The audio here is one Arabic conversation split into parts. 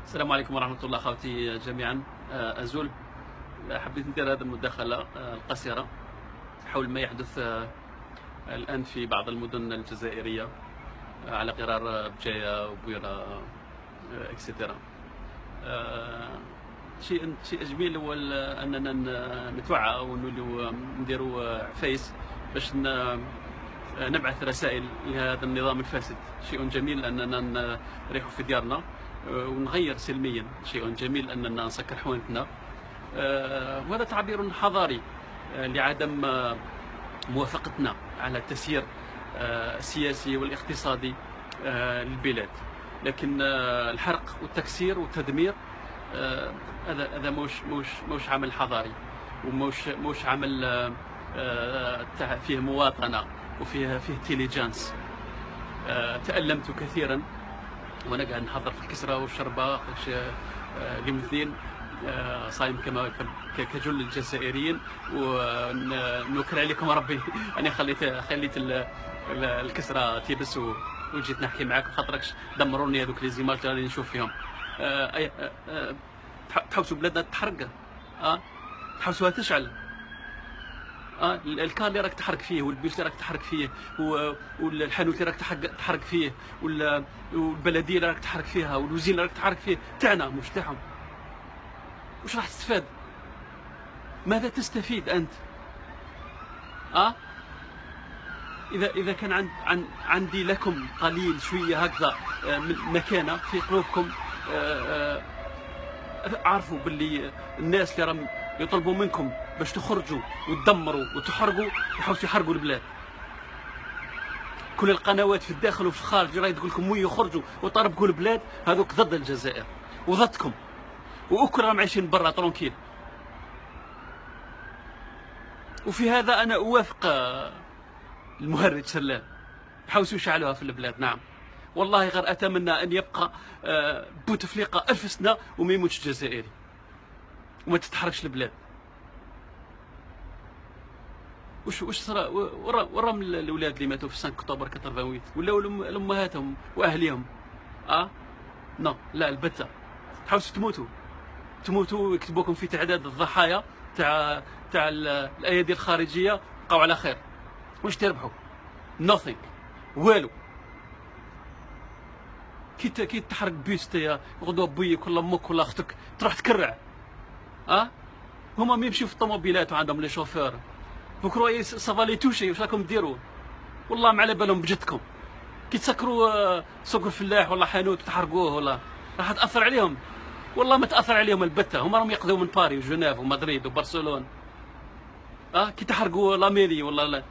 السلام عليكم ورحمة الله خوتي جميعا. أزول حبيت ندير هذه المداخلة القصيرة حول ما يحدث الآن في بعض المدن الجزائرية على غرار بجاية وبويرة اكسترا. شيء جميل هو أننا نتوعى ونوليو نديروا عفايس باش نبعث رسائل لهذا النظام الفاسد. شيء جميل أننا نريح في ديارنا ونغير سلميا، شيء جميل أننا نسكر حوانتنا، وهذا تعبير حضاري لعدم موافقتنا على التسيير السياسي والاقتصادي للبلاد. لكن الحرق والتكسير والتدمير هذا موش عمل حضاري، وموش عمل فيه مواطنة وفيه انتليجنس. تألمت كثيرا وانا قاعد نحضر في الكسرة والشربة لمثلين، صايم كما كجل الجزائريين، ونوكل عليكم ربي. انا خليت الكسرة تيبس وجيت نحكي معاك خاطركش دمروني هذوك لي زيماج اللي نشوف فيهم. تحوسوا بلادنا تحرق، تحوسوها تشعل. الكار اللي راك تحرق فيه، والبيوت اللي راك تحرق فيه، والحانوت اللي راك تحرق فيه، والبلديه اللي راك تحرق فيها، والوزين اللي راك تحرق فيه، تاعنا مش تاعهم. واش راح تستفاد؟ ماذا تستفيد انت؟ اذا كان عندي لكم قليل شويه هكذا من مكانه في قلوبكم، عارفوا باللي الناس اللي راهم يطلبوا منكم باش تخرجوا وتدمروا وتحرقوا يحاولوا يحرقوا البلاد. كل القنوات في الداخل وفي الخارج راهي تقول لكم وين يخرجوا وطربقوا البلاد، هذوك ضد الجزائر وضدكم، واكل راهم عايشين برا ترونكيل. وفي هذا انا اوافق المهرج سلام، يحاولوا يشعلوها في البلاد. نعم والله غير اتمنى ان يبقى بوتفليقه 1000 سنه وما يموتش جزائري وما تتحركش البلاد. وش صرا وراهم الاولاد اللي ماتوا في 5 اكتوبر 88 ولاو لامهاتهم واهليهم؟ نو لا البتة. تحاولوا تموتوا ويكتبوكم في تعداد الضحايا تاع الايادي الخارجيه. بقاو على خير. واش تربحوا؟ nothing، والو. كي تحرق بيوت يا غدوه بويك ولا امك ولا اختك تروح تكرع. هما ما يمشيو في الطوموبيلات وعندهم لي شوفور. بكرو صافالي توشي. واش راكم ديروا؟ والله ما على بالهم بجدكم. كي تسكروا سوق الفلاح ولا حانوت وتحرقوه ولا راح تاثر عليهم؟ والله ما تاثر عليهم البته. هما راهم يقضيو من باري وجنيف ومدريد وبرشلونه. كي تحرقوا لاميري ولا لا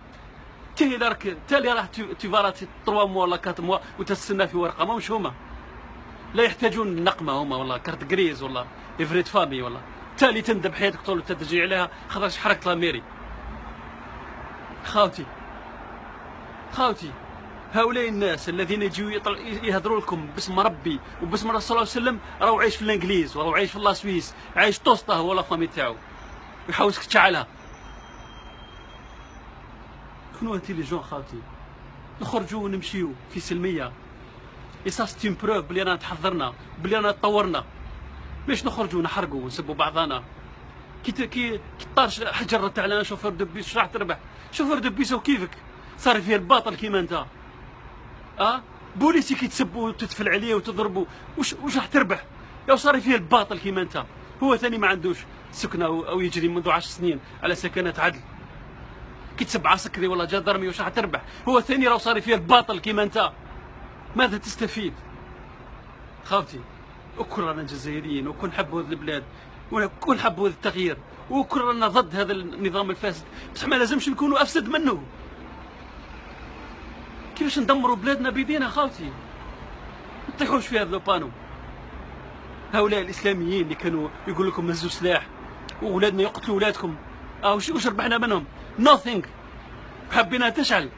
تالي راح تيفارات 3 موا ولا 4 موا وتستنى في ورقه. ماهمش هما لا يحتاجون النقمه هما، ولا كارت جريز ولا افريت فامي، ولا تالي تندب حياتك طول تدجي عليها خاطرش حرقت لاميري. خاوتي هؤلاء الناس الذين يجوا يهضروا لكم باسم ربي وباسم الرسول صلى الله عليه وسلم راهو عايش في الانجليز وراهو عايش في لا سويس، عايش توسطه هو لا فامي تاعو، ويحاولك تشعلها. كونوا انتيليجون خاوتي، نخرجوا ونمشيو في سلميه. سا ستي بروف بلي رانا تحضرنا، بلي رانا تطورنا. باش نخرجوا نحرقوا ونسبوا بعضنا؟ كي طارش حجر تاع شوفور دو بيس واش راح تربح؟ شوفور دو بيس وكيفك صار فيه الباطل كيما انت. بوليسي كي تسبوا وتتفل عليه وتضربوا واش راح تربح؟ يا صار فيه الباطل كيما انت. هو ثاني ما عندوش سكنه او يجري منذ 10 سنين على سكنات عدل. كي تسب عسكري ولا جدرمي واش راح تربح؟ هو ثاني راه صار فيه الباطل كيما انت. ماذا تستفيد؟ خاوتي وكل رانا جزائريين وكل نحبوا هذه البلاد وكل نحبوا هذا التغيير وكل رانا ضد هذا النظام الفاسد، بصح ما لازمش نكونوا افسد منه. كيفاش ندمروا بلادنا بيدينا خاوتي؟ ما تطيحوش في هذا لوبانو. هؤلاء الاسلاميين اللي كانوا يقول لكم هزوا سلاح واولادنا يقتلوا اولادكم، وش ربحنا منهم؟ nothing. حبينا تشعل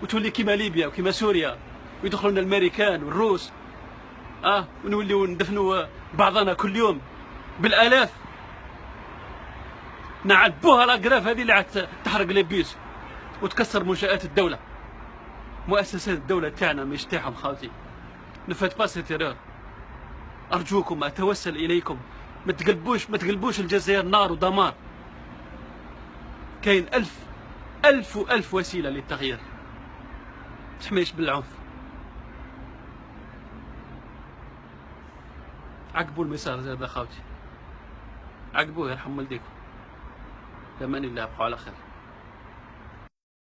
وتولي كيما ليبيا وكيما سوريا ويدخلوا لنا الامريكان والروس، ونوليو ندفنوا بعضنا كل يوم بالالاف. نعذبوها لاكراف هذه اللي عاد تحرق لي بيوت وتكسر منشآت الدولة، مؤسسات الدولة تاعنا مش تاعهم خاوتي. نفات با سيت ايرور. أرجوكم أتوسل إليكم، ما تقلبوش الجزائر نار ودمار. كاين ألف وسيلة للتغيير، ما تحميش بالعنف. عقبوا المسار زاد اخوتي، عقبوه يرحم والديكم. في امان الله، بقوا على خير.